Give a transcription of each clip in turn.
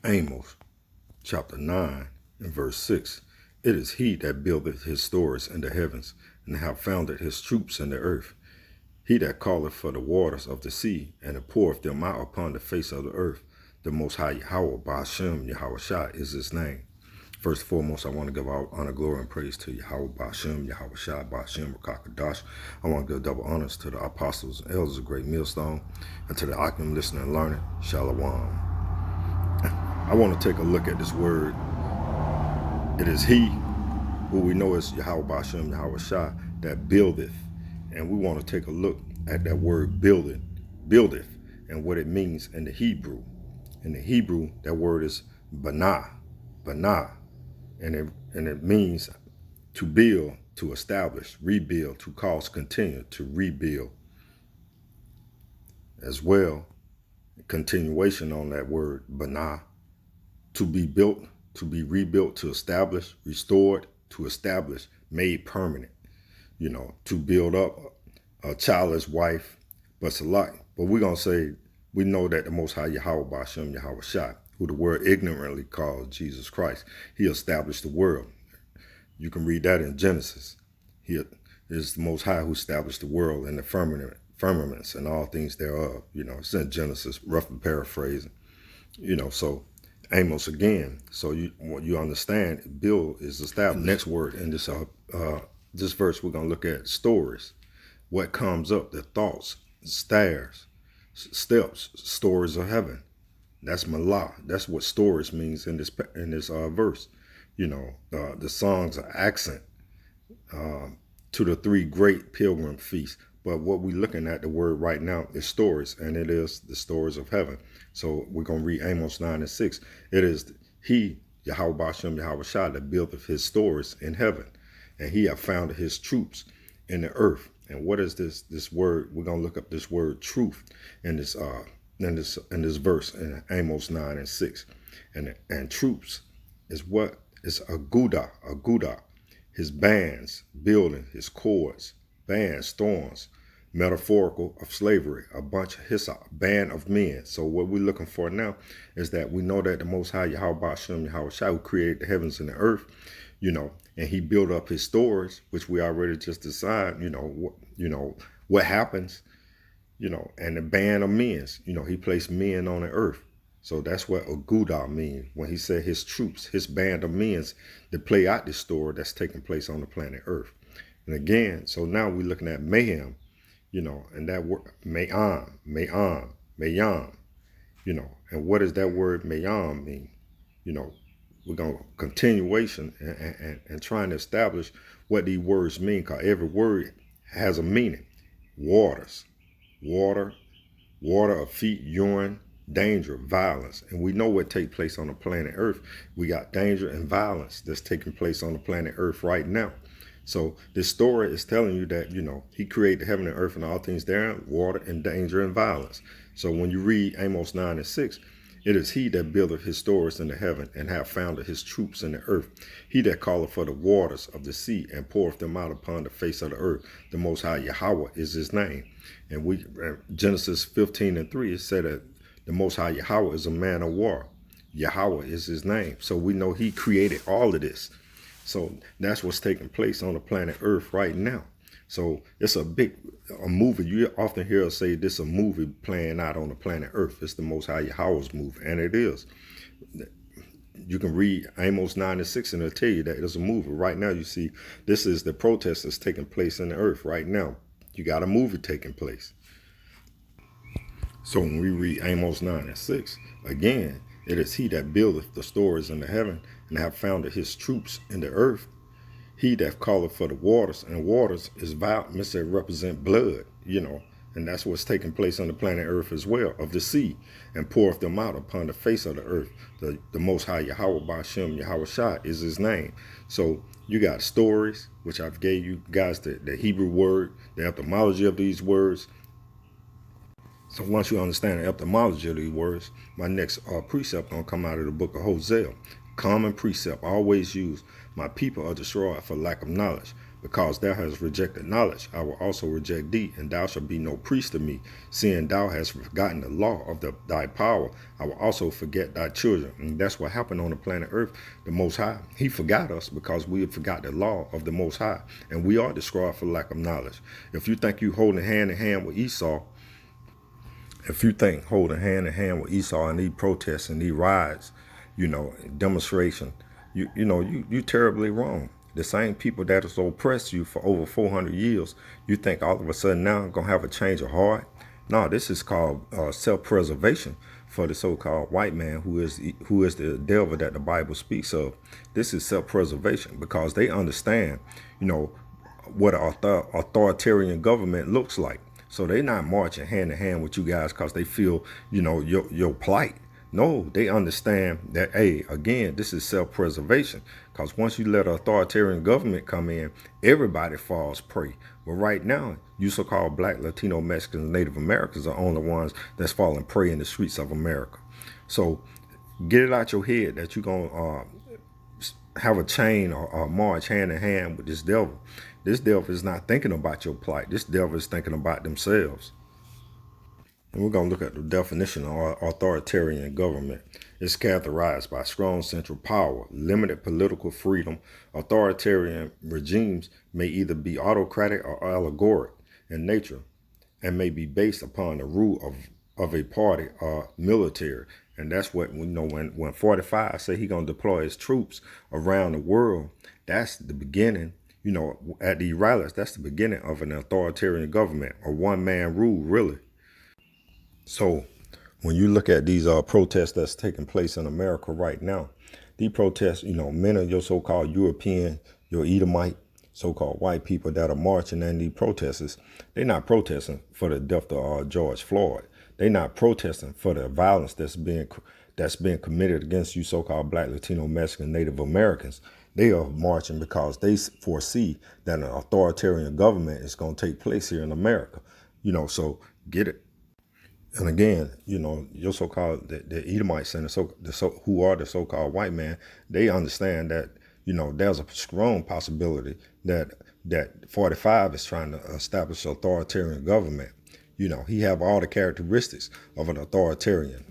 Amos chapter 9 and verse 6. It is he that buildeth his stores in the heavens, and hath founded his troops in the earth. He that calleth for the waters of the sea, and poureth them out upon the face of the earth. The Most High YAHAWASHI, YAHAWASHI is his name. First and foremost, I want to give all honor, glory, and praise to YAHAWASHI, YAHAWASHI, Bashim, Rakakadash. I want to give double honors to the apostles and elders of Great Millstone, and to the Akim listening and learning, Shalom. I want to take a look at this word. It is he, who we know as YAHAWASHI, YAHAWASHI, that buildeth. And we want to take a look at that word buildeth, and what it means in the Hebrew. In the Hebrew, that word is banah, and it means to build, to establish, rebuild, to cause continue, to rebuild. As well, continuation on that word banah, to be built, to be rebuilt, to establish, restored, to establish, made permanent. You know, to build up a childless wife, but Salak. But we're going to say, we know that the Most High YAHAWASHI, YAHAWASHI, who the world ignorantly calls Jesus Christ, he established the world. You can read that in Genesis. He is the Most High who established the world and the firmaments and all things thereof. You know, it's in Genesis, roughly paraphrasing. You know, so Amos again. So you understand, build is established. Next word in this verse, we're going to look at stories. What comes up, the thoughts, stairs, steps, stories of heaven. That's Malah. That's what stories means in this verse. You know, the songs are accent to the three great pilgrim feasts. But what we're looking at, the word right now, is stories, and it is the stories of heaven. So we're going to read Amos 9 and 6. It is he, YAHAWASHI, YAHAWASHI, that buildeth his stories in heaven. And he hath founded his troops in the earth. And what is this word? We're gonna look up this word truth in this verse in Amos 9 and 6. And troops is what? It's a guda, his bands, building, his cords, bands, thorns, metaphorical of slavery, a bunch of hissa, band of men. So what we're looking for now is that we know that the Most High YAHAWASHI, YAHAWASHI, who created the heavens and the earth, you know, and he built up his stories, which we already just decided, what happens, and the band of men, he placed men on the earth. So that's what Aguda means when he said his troops, his band of men to play out this story that's taking place on the planet Earth. And again, so now we're looking at mayhem, and that word mayam, and what does that word mayam mean? We're going to continuation and trying to establish what these words mean, because every word has a meaning. Waters, water of feet, urine, danger, violence. And we know what takes place on the planet Earth. We got danger and violence that's taking place on the planet Earth right now. So this story is telling you that, he created heaven and earth and all things therein, water and danger and violence. So when you read Amos 9 and 6, it is he that buildeth his stores in the heaven, and hath founded his troops in the earth. He that calleth for the waters of the sea, and poureth them out upon the face of the earth. The Most High YAHAWAH is his name. And Genesis 15 and 3, it said that the Most High YAHAWAH is a man of war. YAHAWAH is his name. So we know he created all of this. So that's what's taking place on the planet Earth right now. So it's a movie. You often hear us say this is a movie playing out on the planet Earth. It's the Most High YAHAWAH's movie, and it is. You can read Amos 9 and 6 and it'll tell you that it's a movie. Right now you see this is the protest that's taking place in the earth right now. You got a movie taking place. So when we read Amos 9 and 6, again, it is he that buildeth the stores in the heaven, and hath founded his troops in the earth. He that calleth for the waters, and waters is violence that represent blood, and that's what's taking place on the planet Earth as well, of the sea, and poureth them out upon the face of the earth. The Most High YAHAWASHI, YAHAWASHI is his name. So you got stories, which I've gave you guys the Hebrew word, the etymology of these words. So once you understand the etymology of these words, my next precept gonna come out of the book of Hosea. Common precept, always use, my people are destroyed for lack of knowledge. Because thou hast rejected knowledge, I will also reject thee, and thou shalt be no priest to me. Seeing thou hast forgotten the law of thy power, I will also forget thy children. And that's what happened on the planet Earth. The Most High, he forgot us because we have forgot the law of the Most High. And we are destroyed for lack of knowledge. If you think you holding hand in hand with Esau, if you think holding hand in hand with Esau and these protests and these riots, demonstration, you terribly wrong. The same people that has oppressed you for over 400 years, you think all of a sudden now gonna have a change of heart? No, this is called self-preservation for the so-called white man who is the devil that the Bible speaks of. This is self-preservation because they understand, what an authoritarian government looks like. So they're not marching hand in hand with you guys because they feel, your plight. No, they understand that, hey, again, this is self-preservation. Because once you let an authoritarian government come in, everybody falls prey. But right now, you so-called Black, Latino, Mexicans, Native Americans are only ones that's falling prey in the streets of America. So get it out your head that you're going to have a chain or march hand in hand with this devil. This devil is not thinking about your plight. This devil is thinking about themselves. And we're going to look at the definition of authoritarian government. It's characterized by strong central power, limited political freedom. Authoritarian regimes may either be autocratic or allegoric in nature and may be based upon the rule of a party or military. And that's what we know when 45 say he's going to deploy his troops around the world. That's the beginning. At the rallies, that's the beginning of an authoritarian government, a one-man rule, really. So when you look at these protests that's taking place in America right now, these protests, many of your so-called European, your Edomite, so-called white people that are marching in these protesters, they're not protesting for the death of George Floyd. They're not protesting for the violence that's being committed against you so-called Black, Latino, Mexican, Native Americans. They are marching because they foresee that an authoritarian government is going to take place here in America. So get it. And again, your so-called the Edomites and who are the so-called white man, they understand that there's a strong possibility that 45 is trying to establish an authoritarian government. He have all the characteristics of an authoritarian.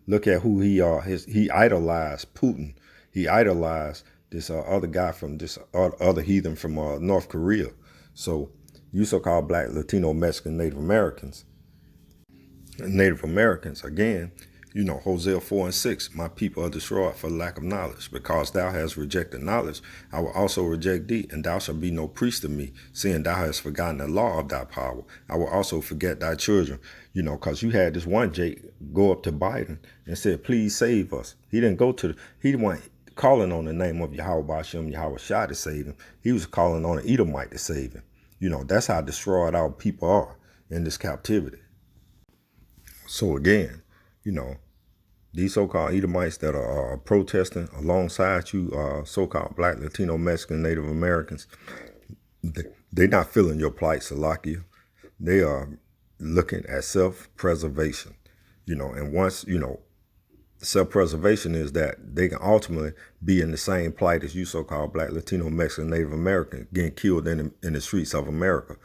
Look at who he are. He idolized Putin. He idolized this other guy from this other heathen from North Korea. So you so-called Black, Latino, Mexican, Native Americans, again, Hosea 4:6, my people are destroyed for lack of knowledge. Because thou hast rejected knowledge, I will also reject thee, and thou shalt be no priest to me. Seeing thou hast forgotten the law of thy power, I will also forget thy children. Because you had this one Jake go up to Biden and said, please save us. He didn't go to, he wasn't calling on the name of YAHAWASHI, YAHAWASHI to save him. He was calling on an Edomite to save him. That's how destroyed our people are in this captivity. So again, these so-called Edomites that are protesting alongside you, so-called Black, Latino, Mexican, Native Americans, they're not feeling your plight, Salakia. They are looking at self-preservation, and once, self-preservation is that they can ultimately be in the same plight as you so-called Black, Latino, Mexican, Native American, getting killed in the streets of America.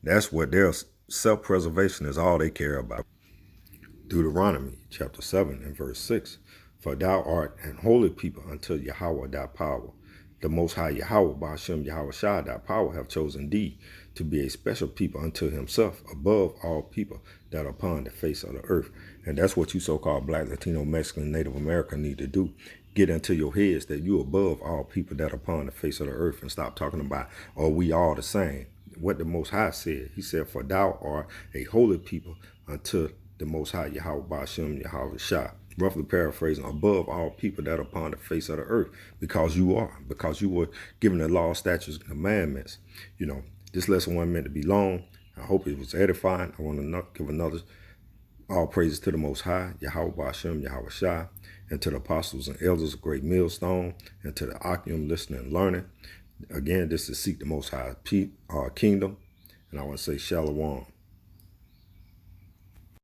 That's what their self-preservation is all they care about. Deuteronomy chapter 7 and verse 6. For thou art an holy people unto Yahawah thy power. The Most High Yahawah, Ba'ashem Yahawashi, thy power, have chosen thee to be a special people unto himself above all people that are upon the face of the earth. And that's what you so-called Black, Latino, Mexican, Native American need to do. Get into your heads that you above all people that are upon the face of the earth, and stop talking about, oh, we all the same. What the Most High said, he said, for thou art a holy people unto the Most High Yahawah, Ba'ashem Yahawashi. Roughly paraphrasing, above all people that are upon the face of the earth, because you were given the law, statutes, and commandments. This lesson wasn't meant to be long. I hope it was edifying. I want to give another all praises to the Most High, Yahawah, Ba'ashem Yahawashi, and to the apostles and elders of Great Millstone, and to the Akim listening and learning. Again, this is Seek the Most High Kingdom, and I want to say Shalom.